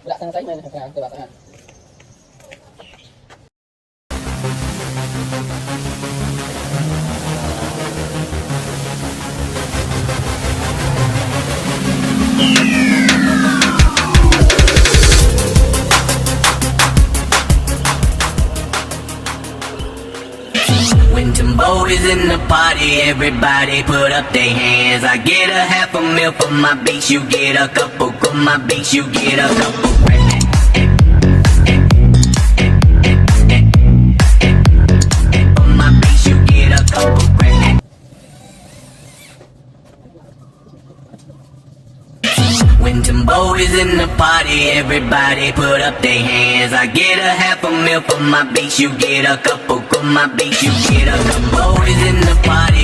Wala ka na tayo, may nakasarang ito baka. When Timbo is in the party, everybody put up their hands. I get a half a meal for my beats, you get a couple. For my beats, you get a couple. For my beats, you get a couple. When Timbo is in the party, everybody put up their hands. I get a half a meal for my beats, you get a couple. For my beats, you get a couple. Is in the party.